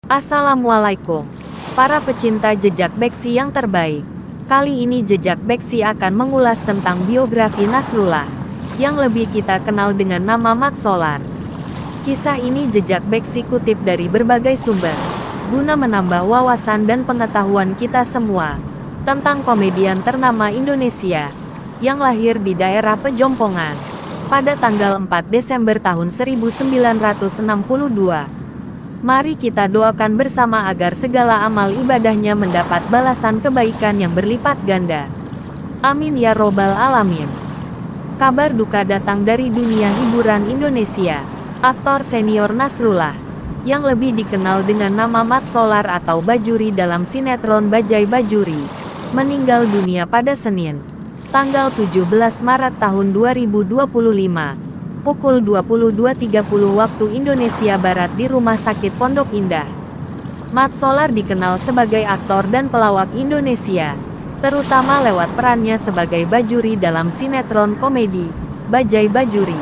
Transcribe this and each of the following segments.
Assalamualaikum, para pecinta jejak Beksi yang terbaik. Kali ini Jejak Beksi akan mengulas tentang biografi Nasrullah, yang lebih kita kenal dengan nama Mat Solar. Kisah ini Jejak Beksi kutip dari berbagai sumber, guna menambah wawasan dan pengetahuan kita semua, tentang komedian ternama Indonesia, yang lahir di daerah Pejompongan, pada tanggal 4 Desember tahun 1962. Mari kita doakan bersama agar segala amal ibadahnya mendapat balasan kebaikan yang berlipat ganda. Amin ya robbal alamin. Kabar duka datang dari dunia hiburan Indonesia. Aktor senior Nasrullah, yang lebih dikenal dengan nama Mat Solar atau Bajuri dalam sinetron Bajai Bajuri, meninggal dunia pada Senin, tanggal 17 Maret tahun 2025. Pukul 22.30 waktu Indonesia Barat di Rumah Sakit Pondok Indah. Mat Solar dikenal sebagai aktor dan pelawak Indonesia, terutama lewat perannya sebagai Bajuri dalam sinetron komedi Bajai Bajuri.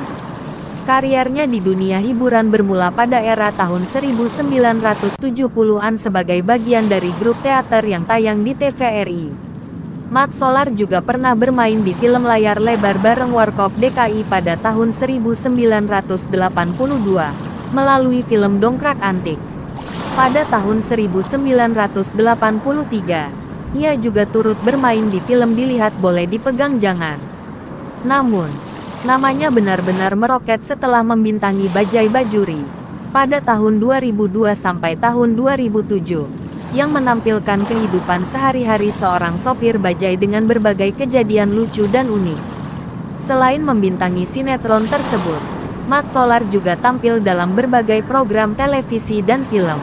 Kariernya di dunia hiburan bermula pada era tahun 1970-an sebagai bagian dari grup teater yang tayang di TVRI. Mat Solar juga pernah bermain di film layar lebar bareng Warkop DKI pada tahun 1982, melalui film Dongkrak Antik. Pada tahun 1983, ia juga turut bermain di film Dilihat Boleh Dipegang Jangan. Namun, namanya benar-benar meroket setelah membintangi Bajai Bajuri, pada tahun 2002 sampai tahun 2007. Yang menampilkan kehidupan sehari-hari seorang sopir bajai dengan berbagai kejadian lucu dan unik. Selain membintangi sinetron tersebut, Mat Solar juga tampil dalam berbagai program televisi dan film,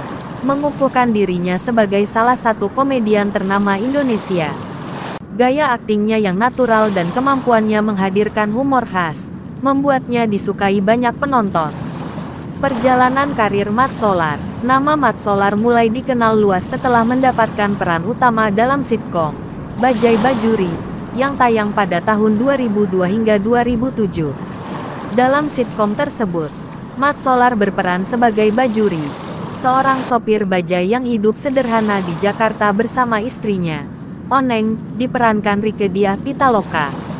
mengukuhkan dirinya sebagai salah satu komedian ternama Indonesia. Gaya aktingnya yang natural dan kemampuannya menghadirkan humor khas, membuatnya disukai banyak penonton. Perjalanan karir Mat Solar. Nama Mat Solar mulai dikenal luas setelah mendapatkan peran utama dalam sitkom Bajai Bajuri, yang tayang pada tahun 2002 hingga 2007. Dalam sitkom tersebut, Mat Solar berperan sebagai Bajuri, seorang sopir bajai yang hidup sederhana di Jakarta bersama istrinya, Oneng, diperankan Rieke Diah Pitaloka.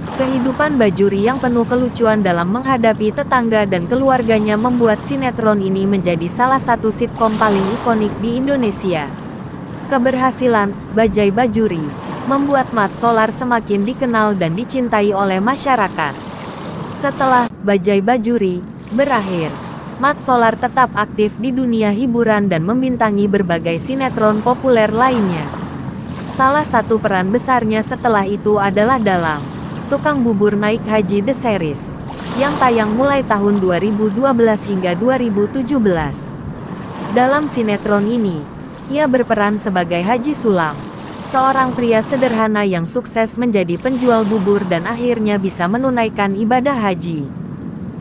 Kehidupan Bajuri yang penuh kelucuan dalam menghadapi tetangga dan keluarganya membuat sinetron ini menjadi salah satu sitkom paling ikonik di Indonesia. Keberhasilan Bajai Bajuri membuat Mat Solar semakin dikenal dan dicintai oleh masyarakat. Setelah Bajai Bajuri berakhir, Mat Solar tetap aktif di dunia hiburan dan membintangi berbagai sinetron populer lainnya. Salah satu peran besarnya setelah itu adalah dalam Tukang Bubur Naik Haji The Series, yang tayang mulai tahun 2012 hingga 2017. Dalam sinetron ini, ia berperan sebagai Haji Sulam, seorang pria sederhana yang sukses menjadi penjual bubur dan akhirnya bisa menunaikan ibadah haji.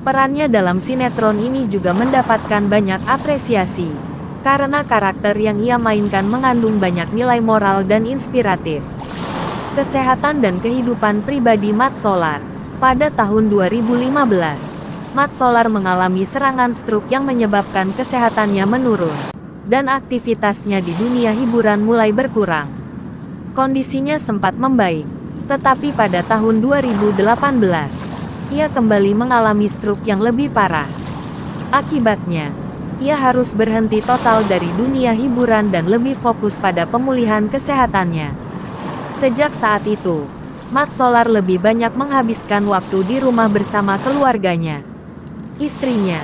Perannya dalam sinetron ini juga mendapatkan banyak apresiasi, karena karakter yang ia mainkan mengandung banyak nilai moral dan inspiratif. Kesehatan dan kehidupan pribadi Mat Solar. Pada tahun 2015, Mat Solar mengalami serangan stroke yang menyebabkan kesehatannya menurun, dan aktivitasnya di dunia hiburan mulai berkurang. Kondisinya sempat membaik, tetapi pada tahun 2018, ia kembali mengalami stroke yang lebih parah. Akibatnya, ia harus berhenti total dari dunia hiburan dan lebih fokus pada pemulihan kesehatannya. Sejak saat itu, Mat Solar lebih banyak menghabiskan waktu di rumah bersama keluarganya. Istrinya,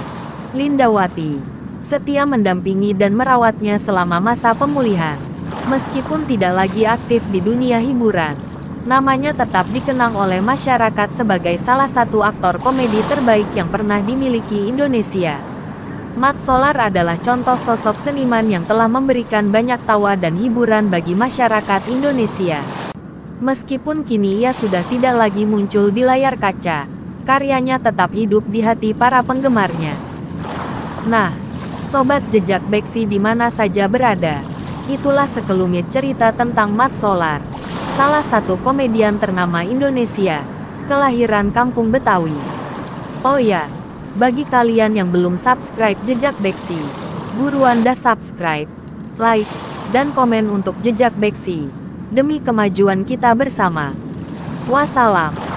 Lindawati, setia mendampingi dan merawatnya selama masa pemulihan. Meskipun tidak lagi aktif di dunia hiburan, namanya tetap dikenang oleh masyarakat sebagai salah satu aktor komedi terbaik yang pernah dimiliki Indonesia. Mat Solar adalah contoh sosok seniman yang telah memberikan banyak tawa dan hiburan bagi masyarakat Indonesia. Meskipun kini ia sudah tidak lagi muncul di layar kaca, karyanya tetap hidup di hati para penggemarnya. Nah, Sobat Jejak Beksi di mana saja berada, itulah sekelumit cerita tentang Mat Solar, salah satu komedian ternama Indonesia, kelahiran Kampung Betawi. Oh ya, bagi kalian yang belum subscribe Jejak Beksi, Buruan dah subscribe, like, dan komen untuk jejak Beksi. Demi kemajuan kita bersama. Wassalam.